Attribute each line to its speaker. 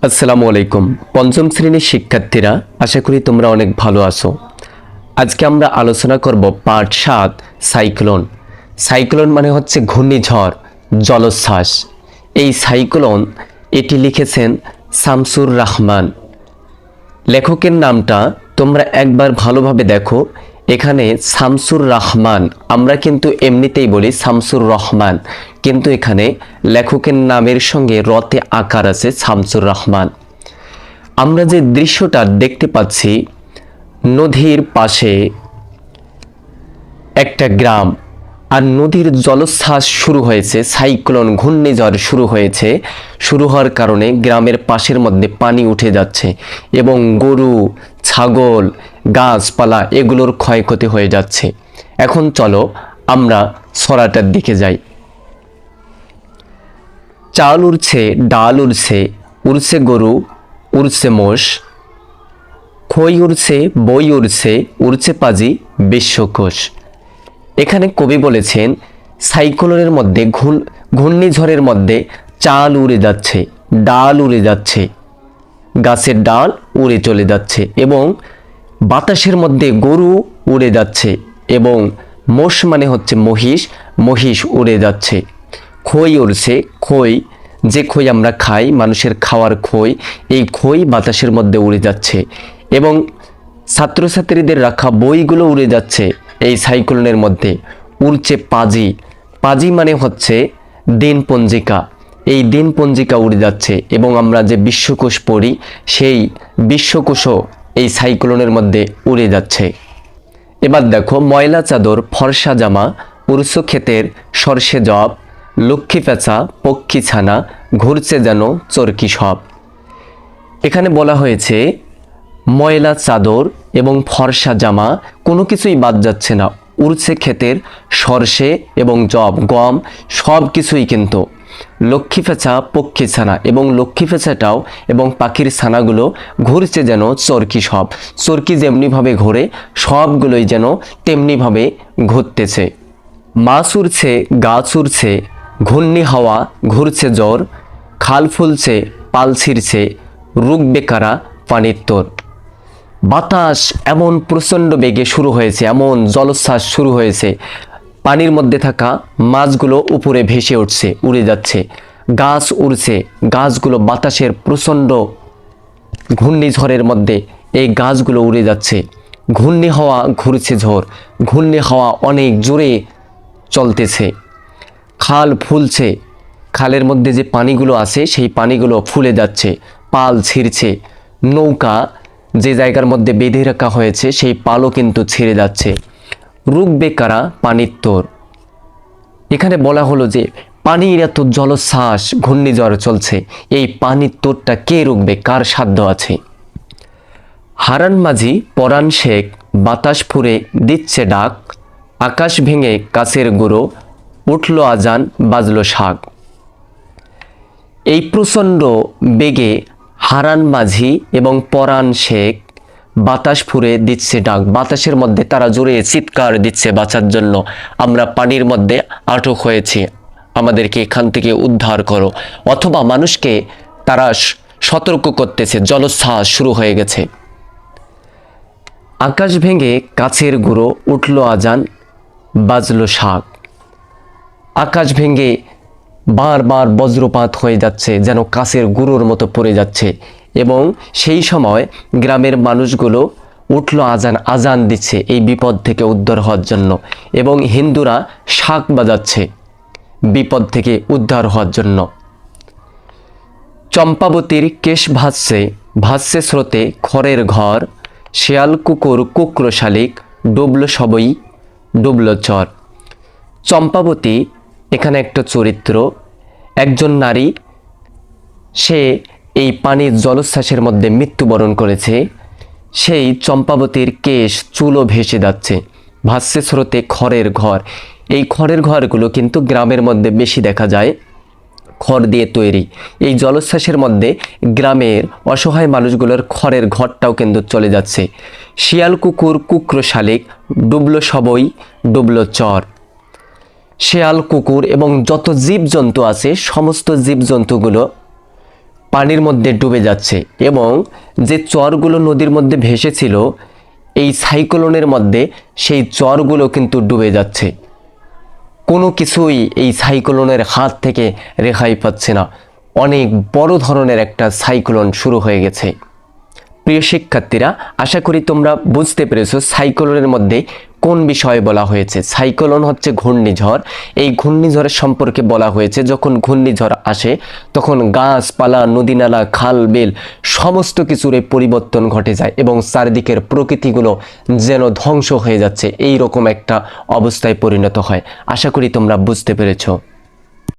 Speaker 1: আসসালামু আলাইকুম। পঞ্চম শ্রেণীর শিক্ষার্থীরা, আশা করি তোমরা অনেক ভালো আছো। আজকে আমরা আলোচনা করব পার্ট ৭ সাইক্লোন। সাইক্লোন মানে হচ্ছে ঘূর্ণিঝড়, জলোচ্ছ্বাস। এই সাইক্লোন এটি লিখেছেন শামসুর রাহমান। লেখকের নামটা তোমরা একবার ভালোভাবে দেখো। এখানে শামসুর রাহমান, আমরা কিন্তু এমনিতেই বলি শামসুর রহমান, কিন্তু এখানে লেখকের নামের সঙ্গে রতে আকার আছে শামসুর রহমান। আমরা যে দৃশ্যটা দেখতে পাচ্ছি, নদীর পাশে একটা গ্রাম, আর নদীর জলোচ্ছ্বাস শুরু হয়েছে, সাইক্লোন ঘূর্ণিঝড় শুরু হয়েছে। শুরু হওয়ার কারণে গ্রামের পাশের মধ্যে পানি উঠে যাচ্ছে এবং গরু, ছাগল, গাছপালা এগুলোর ক্ষয়ক্ষতি হয়ে যাচ্ছে। এখন চলো আমরা ছড়াটার দিকে যাই। চাল উড়ছে, ডাল উড়ছে, উড়ছে গরু, উড়ছে মোষ, খই উড়ছে, বই উড়ছে, উড়ছে পাজি বিশ্বকোষ। এখানে কবি বলেছেন সাইক্লোনের মধ্যে ঘূর্ণিঝড়ের মধ্যে চাল উড়ে যাচ্ছে, ডাল উড়ে যাচ্ছে, গাছের ডাল উড়ে চলে যাচ্ছে এবং বাতাসের মধ্যে গরু উড়ে যাচ্ছে এবং মোষ মানে হচ্ছে মহিষ, মহিষ উড়ে যাচ্ছে। খই উড়ছে, খই যে খই আমরা খাই, মানুষের খাওয়ার খই, এই খই বাতাসের মধ্যে উড়ে যাচ্ছে এবং ছাত্রছাত্রীদের রাখা বইগুলো উড়ে যাচ্ছে এই সাইক্লোনের মধ্যে। উড়ছে পাজি, পাজি মানে হচ্ছে দিনপঞ্জিকা, এই দিনপঞ্জিকা উড়ে যাচ্ছে এবং আমরা যে বিশ্বকোষ পড়ি, সেই বিশ্বকোষও এই সাইক্লোনের মধ্যে উড়ে যাচ্ছে। এবার দেখো, ময়লা চাদর ফর্সা জামা, উড়ছো ক্ষেতের সরষে জব, লক্ষ্মী পেঁচা পক্ষী ছানা, ঘুরছে যেন চরকি সব। এখানে বলা হয়েছে ময়লা চাদর এবং ফর্সা জামা, কোনো কিছুই বাদ যাচ্ছে না। উড়ছে ক্ষেতের সরষে এবং জব, গম, সব কিছুই কিন্তু। লক্ষ্মী পেঁচা পক্ষী ছানা, এবং লক্ষ্মী পেঁচাটাও এবং পাখির ছানাগুলো ঘুরছে যেন চরকি সব। চরকি যেমনিভাবে ঘোরে, সবগুলোই যেন তেমনিভাবে ঘুরতেছে। মাছ উড়ছে, গাছ উড়ছে, ঘূর্ণি হাওয়া ঘুরছে জ্বর, খাল ফুলছে, পাল ছিঁড়ছে, রুখবে কারা পানির তোর। বাতাস এমন প্রচণ্ড বেগে শুরু হয়েছে, এমন জলোচ্ছ্বাস শুরু হয়েছে, পানির মধ্যে থাকা মাছগুলো উপরে ভেসে উঠছে, উড়ে যাচ্ছে। গাছ উড়ছে, গাছগুলো বাতাসের প্রচণ্ড ঘূর্ণিঝড়ের মধ্যে এই গাছগুলো উড়ে যাচ্ছে। ঘূর্ণি হাওয়া ঘুরছে ঝড়, ঘূর্ণি হাওয়া অনেক জোরে চলতেছে। খাল ফুলছে, খালের মধ্যে যে পানিগুলো আছে সেই পানিগুলো ফুলে যাচ্ছে, পাল ছিঁড়ছে, নৌকা যে জায়গার মধ্যে বেঁধে রাখা হয়েছে সেই পালও কিন্তু ছেড়ে যাচ্ছে। রুখবে কারা পানির তোর। এখানে বলা হলো যে পানির এত জলোচ্ছ্বাস, ঘূর্ণিঝড় চলছে, এই পানির তোরটা কে রুখবে, কার সাধ্য আছে। হারান মাঝি পরাণ শেখ, বাতাস ফুরে দিচ্ছে ডাক, আকাশ ভেঙে কাছের গুঁড়ো, উঠল আজান বাজলো শাক। এই প্রচণ্ড বেগে হারান মাঝি এবং পরাণ শেখ বাতাস ফুরে দিচ্ছে ডাক, বাতাসের মধ্যে তারা জোরে চিৎকার দিচ্ছে বাঁচার জন্য, আমরা পানির মধ্যে আটক হয়েছি, আমাদেরকে এখান থেকে উদ্ধার করো। অথবা মানুষকে তারা সতর্ক করতেছে, জলোচ্ছ্বাস শুরু হয়ে গেছে। আকাশ ভেঙে কাছের গুঁড়ো, উঠল আজান বাজলো শাক। আকাশ ভেঙে বারবার বজ্রপাত হয়ে যাচ্ছে, যেন কাছের গুঁড়োর মতো পড়ে যাচ্ছে এবং সেই সময় গ্রামের মানুষগুলো উঠল আজান, আজান দিচ্ছে এই বিপদ থেকে উদ্ধার হওয়ার জন্য, এবং হিন্দুরা শাঁখ বাজাচ্ছে বিপদ থেকে উদ্ধার হওয়ার জন্য। চম্পাবতীর কেশ ভাসছে, ভাসছে স্রোতে খড়ের ঘর, শেয়াল কুকুর কুক্র শালিক, ডুবল সবই ডুবল চর। চম্পাবতী এখানে একটা চরিত্র, একজন নারী, সে এই পানির জলোচ্ছ্বাসের মধ্যে মৃত্যুবরণ করেছে। সেই চম্পাবতীর কেশ, চুলও ভেসে যাচ্ছে, ভাসছে স্রোতে খড়ের ঘর। এই খড়ের ঘরগুলো কিন্তু গ্রামের মধ্যে বেশি দেখা যায়, খড় দিয়ে তৈরি। এই জলোচ্ছ্বাসের মধ্যে গ্রামের অসহায় মানুষগুলোর খড়ের ঘরটাও কিন্তু চলে যাচ্ছে। শিয়াল কুকুর কুক্র শালিক, ডুবলো সবই ডুবলো চর। শেয়াল কুকুর এবং যত জীবজন্তু আছে সমস্ত জীবজন্তুগুলো পানির মধ্যে ডুবে যাচ্ছে এবং যে চরগুলো নদীর মধ্যে ভেসেছিল এই সাইক্লোনের মধ্যে সেই চরগুলো কিন্তু ডুবে যাচ্ছে। কোনো কিছুই এই সাইক্লোনের হাত থেকে রেহাই পাচ্ছে না। অনেক বড় ধরনের একটা সাইক্লোন শুরু হয়ে গেছে। প্রিয় শিক্ষার্থীরা, আশা করি তোমরা বুঝতে পেরেছো সাইক্লোনের মধ্যে কোন বিষয়ে বলা হয়েছে। সাইক্লোন হচ্ছে ঘূর্ণিঝড়। এই ঘূর্ণিঝড়ের সম্পর্কে বলা হয়েছে যখন ঘূর্ণিঝড় আসে তখন গাছপালা, নদীনালা, খাল বিল সমস্ত কিছুর পরিবর্তন ঘটে যায় এবং চারিদিকের প্রকৃতিগুলো যেন ধ্বংস হয়ে যাচ্ছে, এই রকম একটা অবস্থায় পরিণত হয়। আশা করি তোমরা বুঝতে পেরেছো।